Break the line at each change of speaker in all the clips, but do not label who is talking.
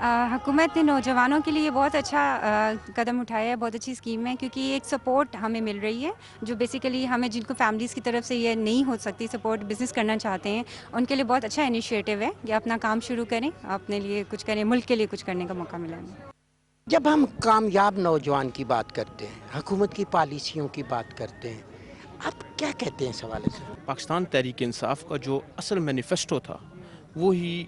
حکومت نے نوجوانوں کے لیے بہت اچھا قدم اٹھایا ہے، بہت اچھی اسکیم ہے، کیونکہ یہ ایک سپورٹ ہمیں مل رہی ہے جو بیسیکلی ہمیں جن کو فیملیز کی طرف سے یہ نہیں ہو سکتی سپورٹ، بزنس کرنا چاہتے ہیں، ان کے لیے بہت اچھا انیشیٹو ہے کہ اپنا کام شروع کریں، اپنے لیے کچھ کریں، ملک کے لیے کچھ کرنے کا موقع ملا ہے۔
جب ہم کامیاب نوجوان کی بات کرتے ہیں، حکومت کی پالیسیوں کی بات کرتے ہیں، آپ کیا کہتے ہیں اس حوالے سے؟
پاکستان تحریک انصاف کا جو اصل مینیفیسٹو تھا وہی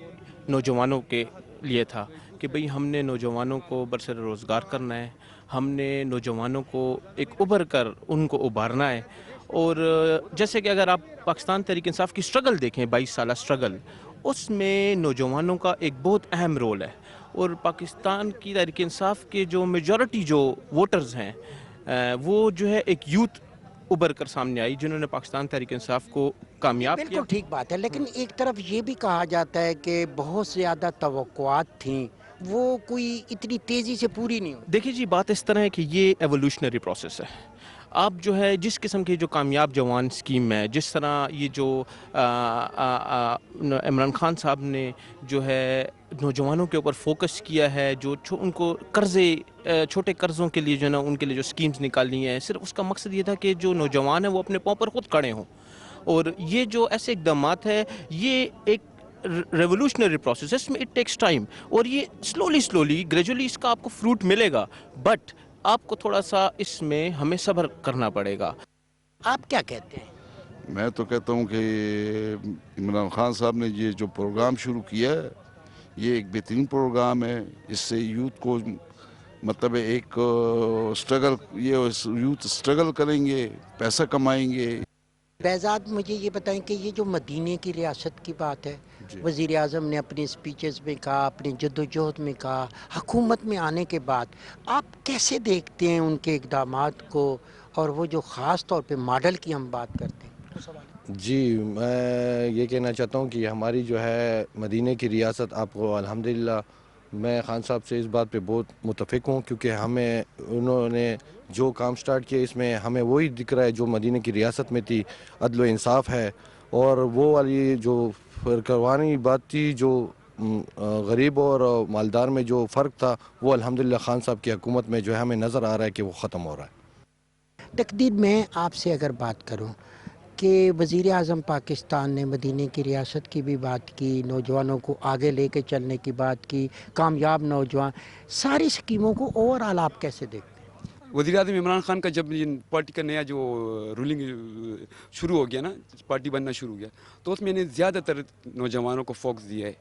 نوجوانوں کے لیے تھا کہ بھئی ہم نے نوجوانوں کو برسر روزگار کرنا ہے، ہم نے نوجوانوں کو ایک ابھر کر ان کو ابھارنا ہے۔ اور جیسے کہ اگر آپ پاکستان تحریک انصاف کی سٹرگل دیکھیں، 22 سالہ سٹرگل، اس میں نوجوانوں کا ایک بہت اہم رول ہے، اور پاکستان کی تحریک انصاف کے جو میجورٹی جو ووٹرز ہیں وہ جو ہے ایک یوتھ ابھر کر سامنے آئی جنہوں نے پاکستان تحریک انصاف کو کامیاب کیا۔
بالکل ٹھیک بات ہے، لیکن ایک طرف یہ بھی کہا جاتا ہے کہ بہت زیادہ توقعات تھیں، وہ کوئی اتنی تیزی سے پوری نہیں ہوئی۔
دیکھیے جی، بات اس طرح ہے کہ یہ ایولیوشنری پروسیس ہے۔ آپ جو ہے جس قسم کی جو کامیاب جوان اسکیم ہے، جس طرح یہ جو عمران خان صاحب نے جو ہے نوجوانوں کے اوپر فوکس کیا ہے، جو ان کو قرضے چھوٹے قرضوں کے لیے جو ہے نا ان کے لیے جو اسکیمز نکالنی ہیں، صرف اس کا مقصد یہ تھا کہ جو نوجوان ہیں وہ اپنے پاؤں پر خود کھڑے ہوں۔ اور یہ جو ایسے اقدامات ہے، یہ ایک ریولوشنری پروسیس ہے، اس میں اٹ ٹیکس ٹائم، اور یہ سلولی گریجولی اس کا آپ کو فروٹ ملے گا، بٹ آپ کو تھوڑا سا اس میں ہمیں صبر کرنا پڑے گا۔
آپ کیا کہتے ہیں؟
میں تو کہتا ہوں کہ عمران خان صاحب نے یہ جو پروگرام شروع کیا ہے یہ ایک بہترین پروگرام ہے۔ اس سے یوتھ کو مطلب ایک سٹرگل، یہ یوتھ سٹرگل کریں گے، پیسہ کمائیں گے۔
بیزاد، مجھے یہ بتائیں کہ یہ جو مدینے کی ریاست کی بات ہے، وزیر اعظم نے اپنی سپیچز میں کہا، اپنی جدوجہد میں کہا، حکومت میں آنے کے بعد آپ کیسے دیکھتے ہیں ان کے اقدامات کو، اور وہ جو خاص طور پہ ماڈل کی ہم بات کرتے ہیں؟
جی، میں یہ کہنا چاہتا ہوں کہ ہماری جو ہے مدینے کی ریاست، آپ کو الحمدللہ میں خان صاحب سے اس بات پہ بہت متفق ہوں، کیونکہ ہمیں انہوں نے جو کام سٹارٹ کیا اس میں ہمیں وہی دکھ رہا ہے جو مدینے کی ریاست میں تھی، عدل و انصاف ہے، اور وہ والی جو فرقوانی بات تھی، جو غریب اور مالدار میں جو فرق تھا، وہ الحمدللہ خان صاحب کی حکومت میں جو ہے ہمیں نظر آ رہا ہے کہ وہ ختم ہو رہا ہے۔
تقدیر، میں آپ سے اگر بات کروں کہ وزیر اعظم پاکستان نے مدینے کی ریاست کی بھی بات کی، نوجوانوں کو آگے لے کے چلنے کی بات کی، کامیاب نوجوان، ساری سکیموں کو اوور آل آپ کیسے دیکھتے ہیں؟
وزیر اعظم عمران خان کا جب پارٹی کا نیا جو رولنگ شروع ہو گیا نا، پارٹی بننا شروع ہو گیا، تو اس میں نے زیادہ تر نوجوانوں کو فوکس دیا ہے،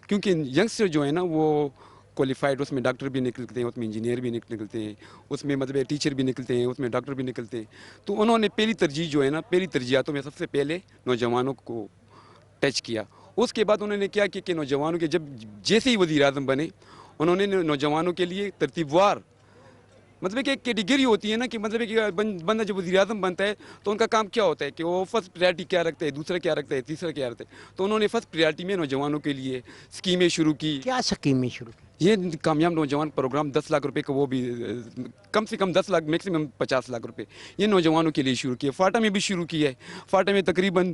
کیونکہ ینگسٹر جو ہے نا وہ کوالیفائڈ، اس میں ڈاکٹر بھی نکلتے ہیں، اس میں انجینئر بھی نکلتے ہیں، اس میں مطلب ٹیچر بھی نکلتے ہیں، اس میں ڈاکٹر بھی نکلتے ہیں، تو انہوں نے پہلی ترجیح جو ہے نا، پہلی ترجیحاتوں میں سب سے پہلے نوجوانوں کو ٹچ کیا۔ اس کے بعد انہوں نے کیا کہ نوجوانوں کے جیسے ہی وزیر اعظم بنے، انہوں نے نوجوانوں کے لیے ترتیب وار، مطلب کہ ایک کیٹیگری ہوتی ہے نا کہ مطلب کہ بندہ جب وزیر اعظم بنتا ہے تو ان کا کام کیا ہوتا ہے کہ وہ فرسٹ پریارٹی کیا رکھتا ہے، دوسرا کیا رکھتا ہے، تیسرا کیا رکھتا ہے، تو انہوں نے فرسٹ پریارٹی میں نوجوانوں کے لیے اسکیمیں شروع کی۔
کیا سکیمیں شروع کی؟
یہ کامیاب نوجوان پروگرام 10 لاکھ روپے کا، وہ بھی کم سے کم 10 لاکھ، میکسیمم 50 لاکھ روپے یہ نوجوانوں کے لیے شروع کیا۔ فاٹا میں بھی شروع کیا ہے، فاٹا میں تقریباً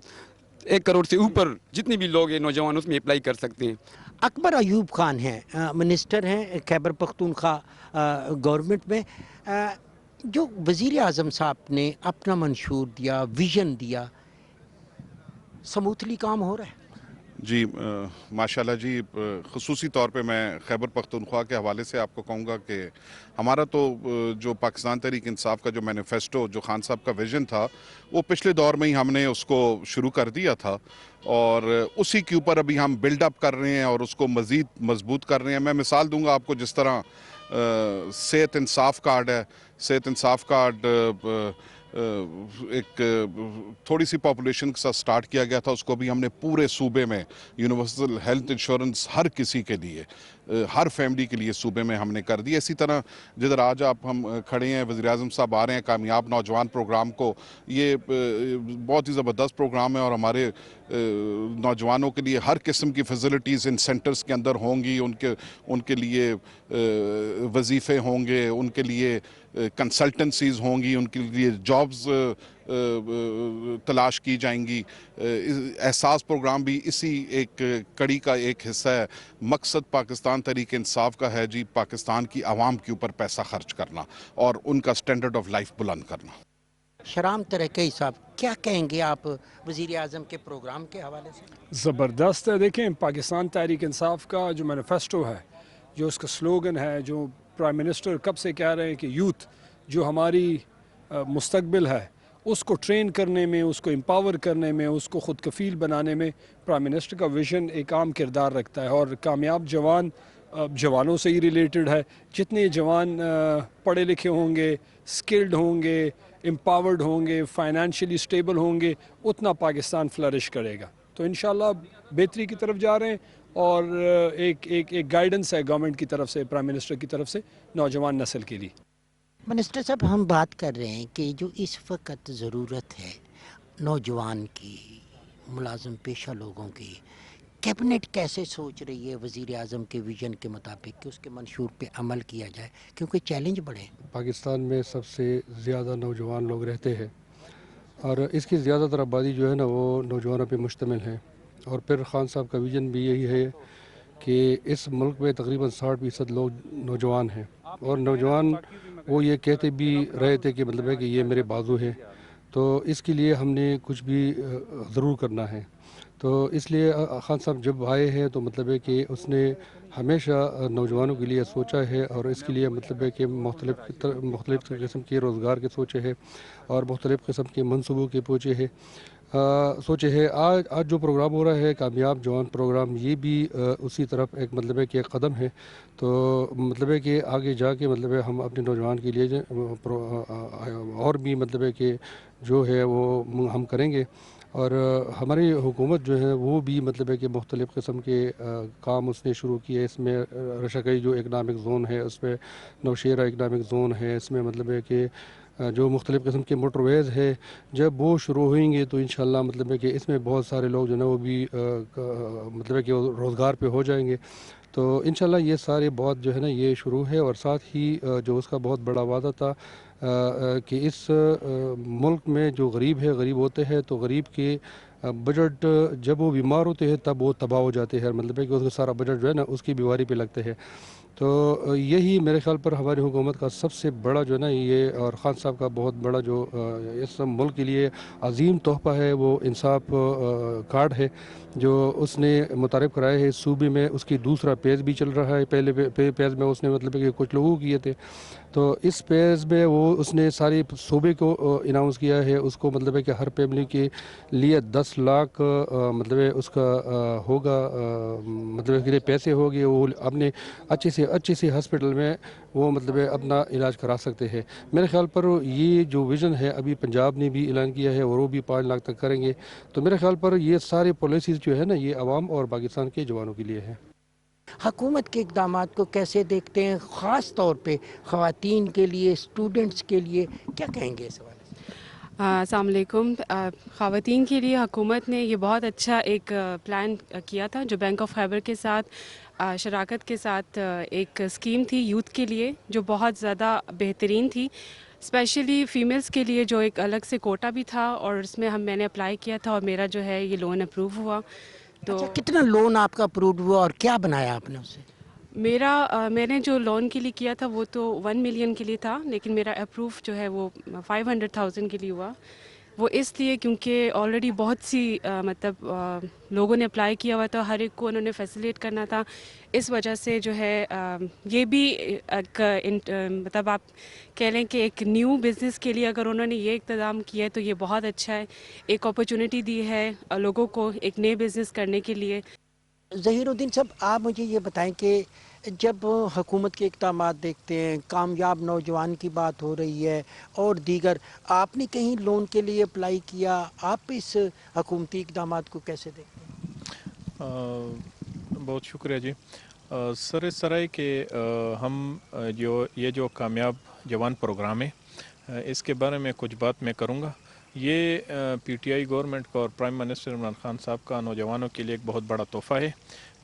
1 کروڑ سے اوپر جتنے بھی لوگ ہیں نوجوان اس میں اپلائی کر سکتے ہیں۔
اکبر ایوب خان ہیں، منسٹر ہیں خیبر پختونخوا گورنمنٹ میں، جو وزیر اعظم صاحب نے اپنا منشور دیا، ویژن دیا، سموتھلی کام ہو رہا ہے؟
جی ماشاءاللہ جی، خصوصی طور پہ میں خیبر پختونخوا کے حوالے سے آپ کو کہوں گا کہ ہمارا تو جو پاکستان تحریک انصاف کا جو مینیفیسٹو، جو خان صاحب کا ویژن تھا، وہ پچھلے دور میں ہی ہم نے اس کو شروع کر دیا تھا، اور اسی کے اوپر ابھی ہم بلڈ اپ کر رہے ہیں اور اس کو مزید مضبوط کر رہے ہیں۔ میں مثال دوں گا آپ کو، جس طرح صحت انصاف کارڈ ہے، صحت انصاف کارڈ ایک تھوڑی سی پاپولیشن کے ساتھ سٹارٹ کیا گیا تھا، اس کو بھی ہم نے پورے صوبے میں یونیورسل ہیلتھ انشورنس ہر کسی کے لیے، ہر فیملی کے لیے صوبے میں ہم نے کر دی۔ اسی طرح جدھر آج آپ ہم کھڑے ہیں، وزیر اعظم صاحب آ رہے ہیں کامیاب نوجوان پروگرام کو، یہ بہت ہی زبردست پروگرام ہے، اور ہمارے نوجوانوں کے لیے ہر قسم کی فیسلٹیز ان سینٹرز کے اندر ہوں گی، ان کے لیے وظیفے ہوں گے، ان کے لیے کنسلٹنسیز ہوں گی, ان کے لیے جابز تلاش کی جائیں گی. احساس پروگرام بھی اسی ایک کڑی کا ایک حصہ ہے. مقصد پاکستان تحریک انصاف کا ہے جی پاکستان کی عوام کے اوپر پیسہ خرچ کرنا اور ان کا سٹینڈرڈ آف لائف بلند کرنا.
شرام ترکی صاحب کیا کہیں گے آپ وزیر اعظم کے پروگرام کے حوالے سے؟
زبردست ہے. دیکھیں پاکستان تحریک انصاف کا جو مینیفیسٹو ہے, جو اس کا سلوگن ہے, جو پرائم منسٹر کب سے کہہ رہے ہیں کہ یوتھ جو ہماری مستقبل ہے اس کو ٹرین کرنے میں, اس کو امپاور کرنے میں, اس کو خود کفیل بنانے میں پرائم منسٹر کا ویژن ایک عام کردار رکھتا ہے. اور کامیاب جوان جوانوں سے ہی ریلیٹڈ ہے. جتنے جوان پڑھے لکھے ہوں گے, سکلڈ ہوں گے, امپاورڈ ہوں گے, فائنینشلی سٹیبل ہوں گے, اتنا پاکستان فلرش کرے گا. تو انشاءاللہ بہتری کی طرف جا رہے ہیں اور ایک گائیڈنس ہے گورنمنٹ کی طرف سے, پرائم منسٹر کی طرف سے نوجوان نسل کے لیے.
منسٹر صاحب ہم بات کر رہے ہیں کہ جو اس وقت ضرورت ہے نوجوان کی, ملازم پیشہ لوگوں کی, کیبنٹ کیسے سوچ رہی ہے وزیر اعظم کے ویژن کے مطابق کہ اس کے منشور پہ عمل کیا جائے, کیونکہ چیلنج بڑے ہیں.
پاکستان میں سب سے زیادہ نوجوان لوگ رہتے ہیں اور اس کی زیادہ تر آبادی جو ہے نا وہ نوجوانوں پہ مشتمل ہے. اور پھر خان صاحب کا ویژن بھی یہی ہے کہ اس ملک میں تقریباً 60% لوگ نوجوان ہیں, اور نوجوان وہ یہ کہتے بھی رہے تھے کہ مطلب ہے کہ یہ میرے بازو ہے. تو اس کے لیے ہم نے کچھ بھی ضرور کرنا ہے. تو اس لیے خان صاحب جب آئے ہیں تو مطلب ہے کہ اس نے ہمیشہ نوجوانوں کے لیے سوچا ہے, اور اس کے لیے مطلب ہے کہ مختلف قسم کے روزگار کے سوچے ہے اور مختلف قسم کے منصوبوں کے سوچے ہے. آج جو پروگرام ہو رہا ہے کامیاب جوان پروگرام, یہ بھی اسی طرف ایک مطلب ہے کہ ایک قدم ہے. تو مطلب ہے کہ آگے جا کے مطلب ہے ہم اپنے نوجوان کے لیے اور بھی مطلب ہے کہ جو ہے وہ ہم کریں گے. اور ہماری حکومت جو ہے وہ بھی مطلب ہے کہ مختلف قسم کے کام اس نے شروع کیے. اس میں رشکئی جو اکنامک زون ہے, اس میں نوشیرہ اکنامک زون ہے, اس میں مطلب ہے کہ جو مختلف قسم کے موٹر ویز ہے, جب وہ شروع ہوئیں گے تو انشاءاللہ مطلب ہے کہ اس میں بہت سارے لوگ جو ہے وہ بھی مطلب ہے کہ روزگار پہ ہو جائیں گے. تو انشاءاللہ یہ سارے بہت جو ہے نا یہ شروع ہے. اور ساتھ ہی جو اس کا بہت بڑا وعدہ تھا کہ اس ملک میں جو غریب ہوتے ہیں تو غریب کے بجٹ جب وہ بیمار ہوتے ہیں تب وہ تباہ ہو جاتے ہیں, مطلب ہے کہ اس کا سارا بجٹ جو ہے نا اس کی بیماری پہ لگتے ہیں. تو یہی میرے خیال پر ہماری حکومت کا سب سے بڑا جو ہے نا یہ, اور خان صاحب کا بہت بڑا جو اس ملک کے لیے عظیم تحفہ ہے وہ انصاف کارڈ ہے جو اس نے متعارف کرایا ہے صوبے میں. اس کی دوسرا پیج بھی چل رہا ہے. پہلے پیج میں اس نے مطلب ہے کہ کچھ لوگوں کیے تھے, تو اس پیج میں وہ اس نے ساری صوبے کو اناؤنس کیا ہے. اس کو مطلب ہے کہ ہر فیملی کے لیے 10 لاکھ مطلب ہے اس کا ہوگا, مطلب کہ پیسے ہوگے, وہ اپنے اچھی سی ہاسپٹل میں وہ مطلب ہے اپنا علاج کرا سکتے ہیں. میرے خیال پر یہ جو ویژن ہے ابھی پنجاب نے بھی اعلان کیا ہے اور وہ بھی 5 لاکھ تک کریں گے. تو میرے خیال پر یہ سارے پالیسیز جو ہے نا یہ عوام اور پاکستان کے جوانوں کے لیے ہے.
حکومت کے اقدامات کو کیسے دیکھتے ہیں, خاص طور پہ خواتین کے لیے, اسٹوڈنٹس کے لیے, کیا کہیں گے اس حوالے سے؟
السلام علیکم. خواتین کے لیے حکومت نے یہ بہت اچھا ایک پلان کیا تھا جو بینک آف خیبر کے ساتھ شراکت کے ساتھ ایک اسکیم تھی یوتھ کے لیے جو بہت زیادہ بہترین تھی, اسپیشلی فیمیلز کے لیے, جو ایک الگ سے کوٹا بھی تھا اور اس میں میں نے اپلائی کیا تھا اور میرا جو ہے یہ لون اپروو ہوا. تو
اچھا, کتنا لون آپ کا اپروو ہوا اور کیا بنایا آپ نے اس سے؟
میں نے جو لون کے لیے کیا تھا وہ تو 1 ملین کے لیے تھا, لیکن میرا اپروو جو ہے وہ 500,000 کے لیے ہوا. وہ اس لیے کیونکہ آلریڈی بہت سی مطلب لوگوں نے اپلائی کیا ہوا تھا, ہر ایک کو انہوں نے فیسیلیٹ کرنا تھا. اس وجہ سے جو ہے یہ بھی مطلب آپ کہہ لیں کہ ایک نیو بزنس کے لیے اگر انہوں نے یہ اقتدام کیا ہے تو یہ بہت اچھا ہے. ایک اپرچونٹی دی ہے لوگوں کو ایک نئے بزنس کرنے کے لیے.
ظہیر الدین صاحب, آپ مجھے یہ بتائیں کہ جب حکومت کے اقدامات دیکھتے ہیں, کامیاب نوجوان کی بات ہو رہی ہے اور دیگر, آپ نے کہیں لون کے لیے اپلائی کیا, آپ اس حکومتی اقدامات کو کیسے دیکھتے ہیں؟
بہت شکریہ جی. سر اس طرح ہے کہ ہم جو کامیاب جوان پروگرام ہے اس کے بارے میں کچھ بات میں کروں گا. یہ پی ٹی آئی گورنمنٹ کا اور پرائم منسٹر عمران خان صاحب کا نوجوانوں کے لیے ایک بہت بڑا تحفہ ہے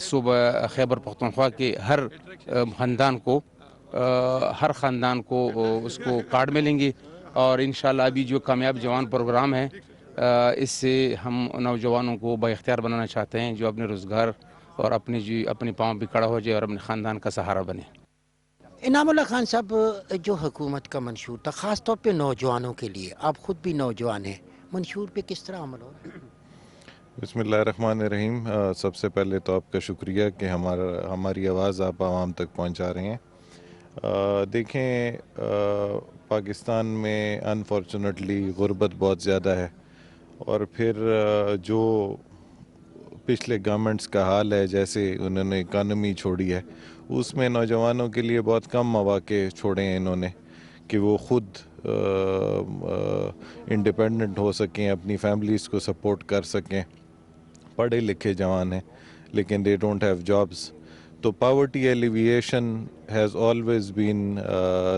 صوبہ خیبر پختونخوا کے ہر خاندان کو اس کو کارڈ ملیں گے، اور انشاءاللہ ابھی جو کامیاب جوان پروگرام ہے اس سے ہم نوجوانوں کو با اختیار بنانا چاہتے ہیں، جو اپنے روزگار اور اپنے پاؤں پہ کھڑا ہو جائے اور اپنے خاندان کا سہارا بنے۔
انعام اللہ خان صاحب، جو حکومت کا منشور تھا خاص طور پہ نوجوانوں کے لیے، آپ خود بھی نوجوان ہیں، منشور پہ کس طرح عمل ہو؟
بسم اللہ الرحمن الرحیم۔ سب سے پہلے تو آپ کا شکریہ کہ ہماری آواز آپ عوام تک پہنچا رہے ہیں۔ دیکھیں، پاکستان میں انفارچونیٹلی غربت بہت زیادہ ہے، اور پھر جو پچھلے گورنمنٹس کا حال ہے، جیسے انہوں نے اکانومی چھوڑی ہے، اس میں نوجوانوں کے لیے بہت کم مواقع چھوڑے ہیں انہوں نے کہ وہ خود انڈیپینڈنٹ ہو سکیں، اپنی فیملیز کو سپورٹ کر سکیں۔ پڑھے لکھے جوان ہیں لیکن they don't have jobs۔ تو poverty alleviation has always been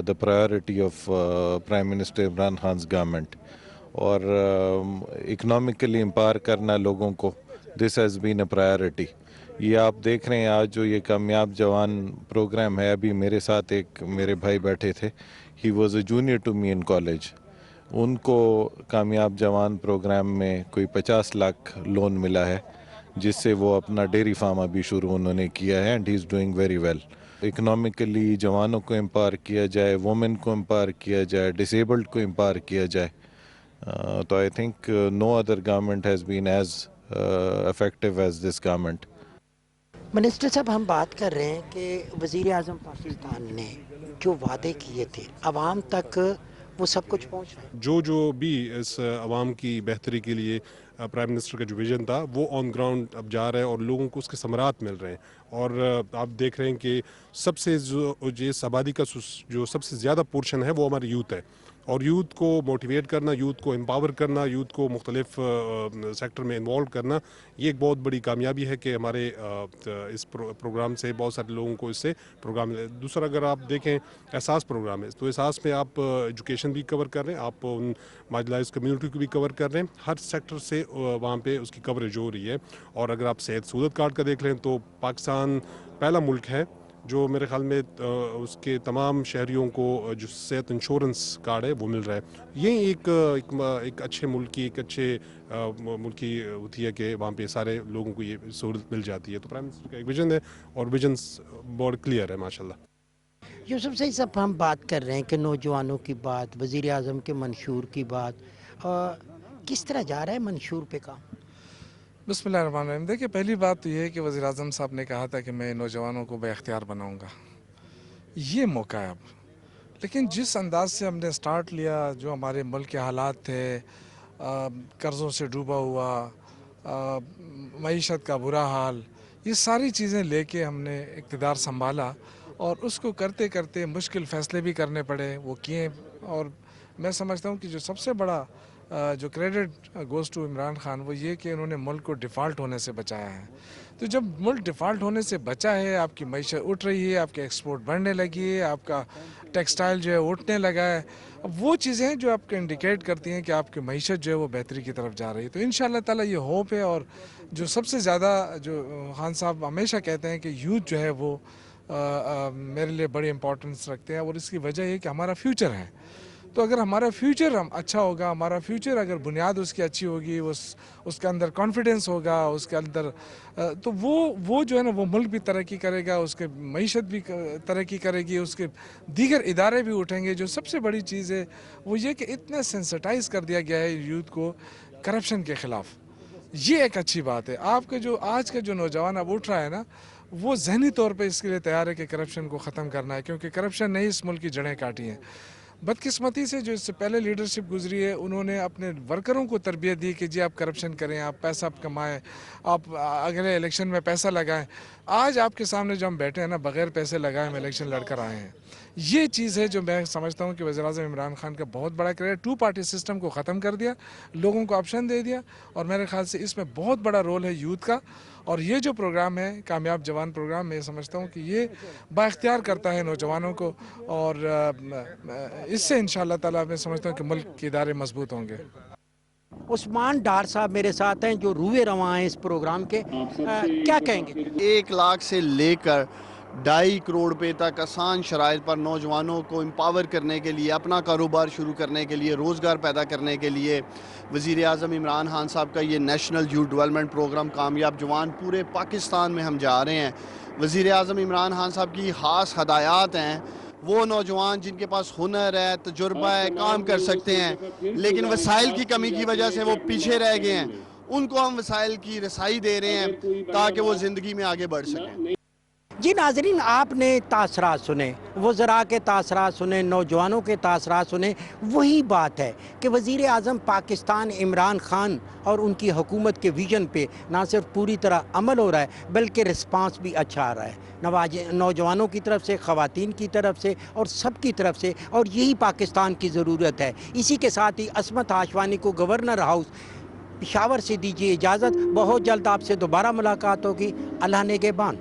the priority of Prime Minister Imran Khan's government، اور economically empower کرنا لوگوں کو، this has been a priority۔ یہ آپ دیکھ رہے ہیں آج جو یہ کامیاب جوان پروگرام ہے، ابھی میرے ساتھ ایک میرے بھائی بیٹھے تھے، he was a junior to me in college، ان کو کامیاب جوان پروگرام میں کوئی 50 لاکھ لون ملا ہے، جس سے وہ اپنا ڈیری فارم ابھی شروع انہوں نے کیا ہے، and he is doing very well. Economically جوانوں کو امپاور کیا جائے، وومن کو امپاور کیا جائے، ڈسیبلڈ کو امپاور کیا جائے، تو I think no other government has been as effective as this government.
Minister صاحب، ہم بات کر رہے ہیں کہ وزیر اعظم پاکستان نے جو وعدے کیے تھے عوام تک وہ سب کچھ پہنچ رہا ہے؟
جو بھی اس عوام کی بہتری کے لیے پرائم منسٹر کا جو ویژن تھا وہ آن گراؤنڈ اب جا رہا ہے، اور لوگوں کو اس کے ثمرات مل رہے ہیں۔ اور آپ دیکھ رہے ہیں کہ سب سے جو اس آبادی کا جو سب سے زیادہ پورشن ہے وہ ہماری یوتھ ہے، اور یوتھ کو موٹیویٹ کرنا، یوتھ کو امپاور کرنا، یوتھ کو مختلف سیکٹر میں انوالو کرنا، یہ ایک بہت بڑی کامیابی ہے کہ ہمارے اس پروگرام سے بہت سارے لوگوں کو اس سے پروگرام۔ دوسرا اگر آپ دیکھیں احساس پروگرام ہے، تو احساس میں آپ ایجوکیشن بھی کور کر رہے ہیں، آپ ان مارجنلائز کمیونٹی کو بھی کور کر رہے ہیں، ہر سیکٹر سے وہاں پہ اس کی کوریج ہو رہی ہے۔ اور اگر آپ صحت سہولت کارڈ کا دیکھ لیں تو پاکستان پہلا ملک ہے جو میرے خیال میں اس کے تمام شہریوں کو جو صحت انشورنس کارڈ ہے وہ مل رہا ہے۔ یہ ایک اچھے ملک کی، ایک اچھے ملک کی ہوتی ہے کہ وہاں پہ سارے لوگوں کو یہ سہولت مل جاتی ہے۔ تو پرائم منسٹر کا ایک ویژن ہے، اور ویژن بہت کلیئر ہے ماشاءاللہ۔
یوسف صاحب صاحب، ہم بات کر رہے ہیں کہ نوجوانوں کی بات، وزیر اعظم کے منشور کی بات، کس طرح جا رہا ہے منشور پہ کام؟
بسم اللہ الرحمن الرحیم۔ دیکھیں، پہلی بات تو یہ ہے کہ وزیر اعظم صاحب نے کہا تھا کہ میں نوجوانوں کو با اختیار بناؤں گا، یہ موقع ہے اب۔ لیکن جس انداز سے ہم نے سٹارٹ لیا، جو ہمارے ملک کے حالات تھے، قرضوں سے ڈوبا ہوا، معیشت کا برا حال، یہ ساری چیزیں لے کے ہم نے اقتدار سنبھالا، اور اس کو کرتے کرتے مشکل فیصلے بھی کرنے پڑے، وہ کیے۔ اور میں سمجھتا ہوں کہ جو سب سے بڑا جو credit goes to Imran Khan وہ یہ کہ انہوں نے ملک کو ڈیفالٹ ہونے سے بچایا ہے۔ تو جب ملک ڈیفالٹ ہونے سے بچا ہے، آپ کی معیشت اٹھ رہی ہے، آپ کے ایکسپورٹ بڑھنے لگی ہے، آپ کا ٹیکسٹائل جو ہے اٹھنے لگا ہے، اب وہ چیزیں ہیں جو آپ کو انڈیکیٹ کرتی ہیں کہ آپ کی معیشت جو ہے وہ بہتری کی طرف جا رہی ہے۔ تو انشاءاللہ تعالیٰ یہ ہوپ ہے، اور جو سب سے زیادہ جو خان صاحب ہمیشہ کہتے ہیں کہ یوتھ جو ہے وہ میرے لیے بڑی امپورٹنس رکھتے ہیں، اور اس کی وجہ یہ کہ ہمارا فیوچر ہے۔ تو اگر ہمارا فیوچر اچھا ہوگا، ہمارا فیوچر اگر بنیاد اس کی اچھی ہوگی، اس کے اندر کانفیڈنس ہوگا، اس کے اندر، تو وہ جو ہے نا وہ ملک بھی ترقی کرے گا، اس کے معیشت بھی ترقی کرے گی، اس کے دیگر ادارے بھی اٹھیں گے۔ جو سب سے بڑی چیز ہے وہ یہ کہ اتنا سینسٹائز کر دیا گیا ہے یوتھ کو کرپشن کے خلاف، یہ ایک اچھی بات ہے۔ آپ کے جو آج کا جو نوجوان اب اٹھ رہا ہے نا، وہ ذہنی طور پہ اس کے لیے تیار ہے کہ کرپشن کو ختم کرنا ہے، کیونکہ کرپشن نے اس ملک کی جڑیں کاٹی ہیں۔ بدقسمتی سے جو اس سے پہلے لیڈرشپ گزری ہے، انہوں نے اپنے ورکروں کو تربیت دی کہ جی آپ کرپشن کریں، آپ پیسہ کمائیں، آپ اگلے الیکشن میں پیسہ لگائیں۔ آج آپ کے سامنے جو ہم بیٹھے ہیں نا، بغیر پیسے لگائے ہم الیکشن لڑ کر آئے ہیں۔ یہ چیز ہے جو میں سمجھتا ہوں کہ وزیر اعظم عمران خان کا بہت بڑا کریڈٹ، 2 پارٹی سسٹم کو ختم کر دیا، لوگوں کو آپشن دے دیا، اور میرے خیال سے اس میں بہت بڑا رول ہے یوتھ کا۔ اور یہ جو پروگرام ہے کامیاب جوان پروگرام، میں سمجھتا ہوں کہ یہ با اختیار کرتا ہے نوجوانوں کو، اور اس سے انشاءاللہ تعالیٰ میں سمجھتا ہوں کہ ملک کے ادارے مضبوط ہوں گے۔
عثمان ڈار صاحب میرے ساتھ ہیں جو روئے رواں ہیں اس پروگرام کے، کیا کہیں گے؟
1 لاکھ سے لے کر 2.5 کروڑ روپے تک آسان شرائط پر نوجوانوں کو امپاور کرنے کے لیے، اپنا کاروبار شروع کرنے کے لیے، روزگار پیدا کرنے کے لیے وزیر اعظم عمران خان صاحب کا یہ نیشنل یوتھ ڈیولپمنٹ پروگرام کامیاب جوان پورے پاکستان میں ہم جا رہے ہیں۔ وزیر اعظم عمران خان صاحب کی خاص ہدایات ہیں، وہ نوجوان جن کے پاس ہنر ہے، تجربہ ہے، کام کر سکتے ہیں لیکن وسائل کی کمی کی وجہ سے وہ پیچھے رہ گئے ہیں، ان کو ہم وسائل کی رسائی دے رہے ہیں تاکہ وہ زندگی میں آگے بڑھ سکیں۔
جی ناظرین، آپ نے تاثرات سنے، وزراء کے تاثرات سنے، نوجوانوں کے تاثرات سنے۔ وہی بات ہے کہ وزیر اعظم پاکستان عمران خان اور ان کی حکومت کے ویژن پہ نہ صرف پوری طرح عمل ہو رہا ہے بلکہ رسپانس بھی اچھا آ رہا ہے، نوجوانوں کی طرف سے، خواتین کی طرف سے اور سب کی طرف سے، اور یہی پاکستان کی ضرورت ہے۔ اسی کے ساتھ ہی عصمت ہاشوانی کو گورنر ہاؤس پشاور سے دیجیے اجازت، بہت جلد آپ سے دوبارہ ملاقات ہوگی۔ اللہ نگہبان۔